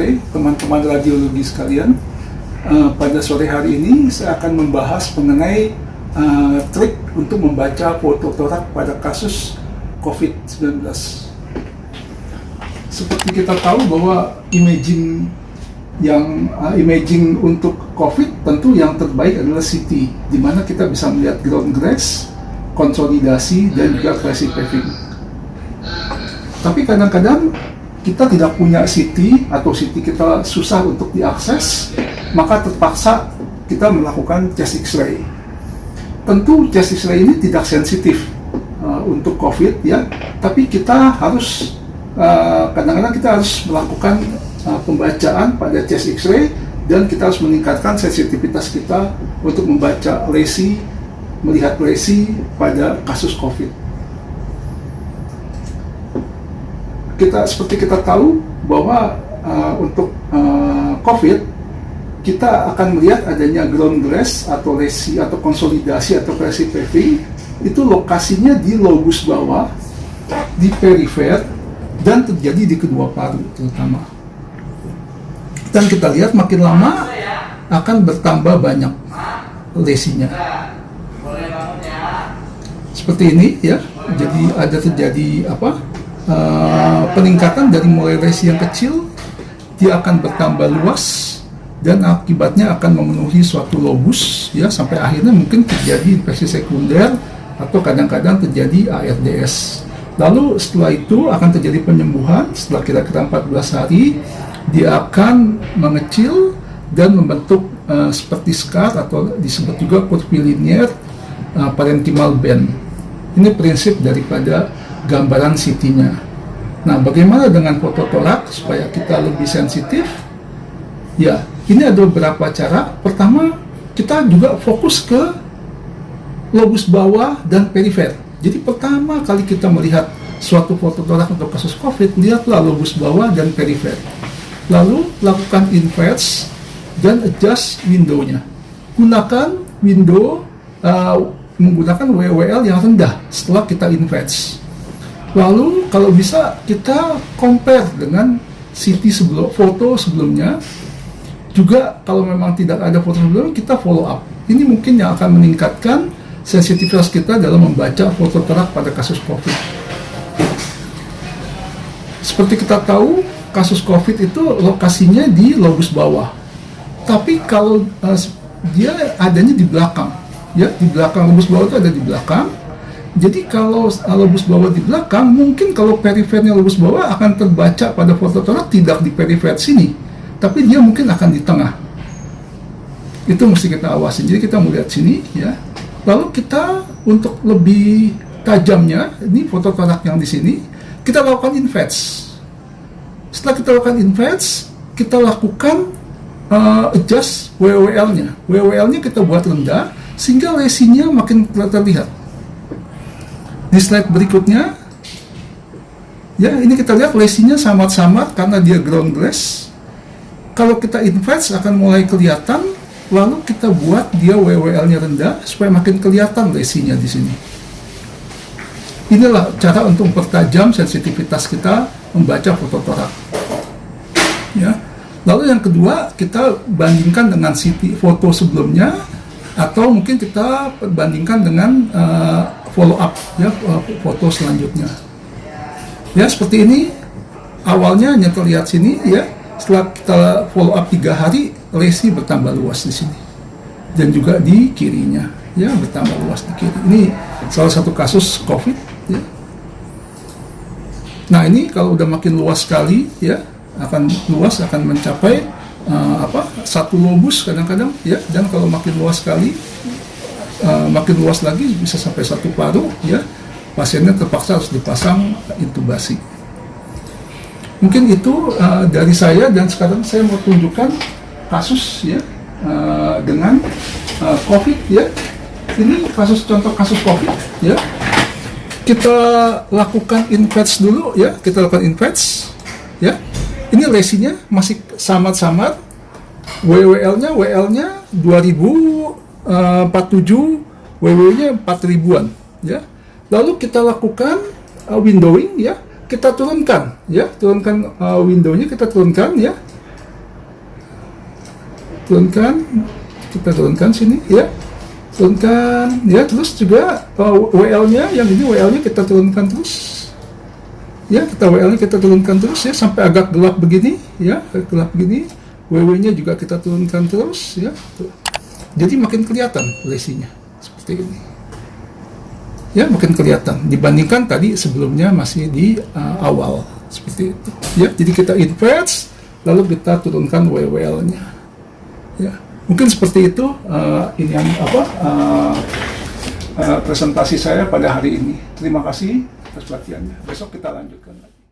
sore teman-teman radiologi sekalian. Pada sore hari ini saya akan membahas mengenai trik untuk membaca foto torak pada kasus COVID-19. Seperti kita tahu bahwa imaging untuk COVID tentu yang terbaik adalah CT, di mana kita bisa melihat ground glass, konsolidasi, dan juga classic paving. Tapi kadang-kadang kita tidak punya CT atau CT kita susah untuk diakses, maka terpaksa kita melakukan chest X-ray. Tentu chest X-ray ini tidak sensitif untuk COVID ya, tapi kita harus kadang-kadang kita harus melakukan pembacaan pada chest X-ray, dan kita harus meningkatkan sensitivitas kita untuk membaca lesi, melihat lesi pada kasus COVID. Seperti kita tahu bahwa untuk COVID kita akan melihat adanya ground glass atau lesi atau konsolidasi atau classic paving, itu lokasinya di lobus bawah, di perifer, dan terjadi di kedua paru terutama. Dan kita lihat makin lama akan bertambah banyak lesinya. Seperti ini ya. Jadi ada terjadi peningkatan dari mulai lesi yang kecil, dia akan bertambah luas dan akibatnya akan memenuhi suatu lobus ya, sampai akhirnya mungkin terjadi infeksi sekunder atau kadang-kadang terjadi ARDS. Lalu setelah itu akan terjadi penyembuhan setelah kira-kira 14 hari. Dia akan mengecil dan membentuk seperti scar atau disebut juga curvilinear parenchymal band. Ini prinsip daripada gambaran CT-nya. Nah, bagaimana dengan foto torak supaya kita lebih sensitif? Ya, ini ada beberapa cara. Pertama, kita juga fokus ke lobus bawah dan perifer. Jadi pertama kali kita melihat suatu foto torak untuk kasus COVID, lihatlah lobus bawah dan perifer. Lalu lakukan inverse dan adjust window-nya. Gunakan window menggunakan WWL yang rendah setelah kita inverse. Lalu kalau bisa kita compare dengan CT foto sebelumnya. Juga kalau memang tidak ada foto sebelumnya, kita follow up. Ini mungkin yang akan meningkatkan sensitivitas kita dalam membaca foto torak pada kasus COVID. Seperti kita tahu, kasus COVID itu lokasinya di lobus bawah. Tapi kalau dia adanya di belakang, ya di belakang lobus bawah itu ada di belakang. Jadi kalau lobus bawah di belakang, mungkin kalau perifernya lobus bawah akan terbaca pada foto torak tidak di perifer sini, tapi dia mungkin akan di tengah. Itu mesti kita awasin. Jadi kita melihat sini, ya. Lalu kita untuk lebih tajamnya, ini foto torak yang di sini, kita lakukan inverse. Setelah kita lakukan inverse, kita lakukan adjust WWL-nya. WWL-nya kita buat rendah sehingga lesinya makin terlihat. Di slide berikutnya, ya ini kita lihat lesinya samar-samar karena dia ground glass. Kalau kita inverse akan mulai kelihatan, lalu kita buat dia WWL-nya rendah supaya makin kelihatan lesinya di sini. Inilah cara untuk mempertajam sensitivitas kita membaca foto torak. Ya. Lalu yang kedua, kita bandingkan dengan CT foto sebelumnya, atau mungkin kita bandingkan dengan follow up ya, foto selanjutnya. Ya, seperti ini. Awalnya hanya terlihat sini ya. Setelah kita follow up 3 hari, lesi bertambah luas di sini. Dan juga di kirinya, ya bertambah luas di kiri. Ini salah satu kasus COVID ya. Nah, ini kalau udah makin luas sekali ya, akan mencapai satu lobus kadang-kadang ya, dan kalau makin luas sekali, makin luas lagi bisa sampai satu paru ya, pasiennya terpaksa harus dipasang intubasi. Mungkin itu dari saya, dan sekarang saya mau tunjukkan kasus ya dengan COVID ya. Ini contoh kasus COVID ya. Kita lakukan inverse dulu ya, kita lakukan inverse ya. Ini lesinya masih samar-samar, WL-nya 2047, WW-nya 4000-an ya. Lalu kita lakukan windowing ya, kita turunkan ya, window-nya kita turunkan ya. turunkan, kita turunkan sini ya, turunkan ya, terus juga WL-nya, yang ini WL-nya kita turunkan terus ya, WL-nya kita turunkan terus ya sampai agak gelap begini ya, gelap begini. WW-nya juga kita turunkan terus ya, jadi makin kelihatan lesinya seperti ini ya, makin kelihatan dibandingkan tadi sebelumnya masih di awal seperti itu ya. Jadi kita invert lalu kita turunkan WWL-nya ya, mungkin seperti itu. Ini yang presentasi saya pada hari ini. Terima kasih atas perhatiannya, besok kita lanjutkan lagi.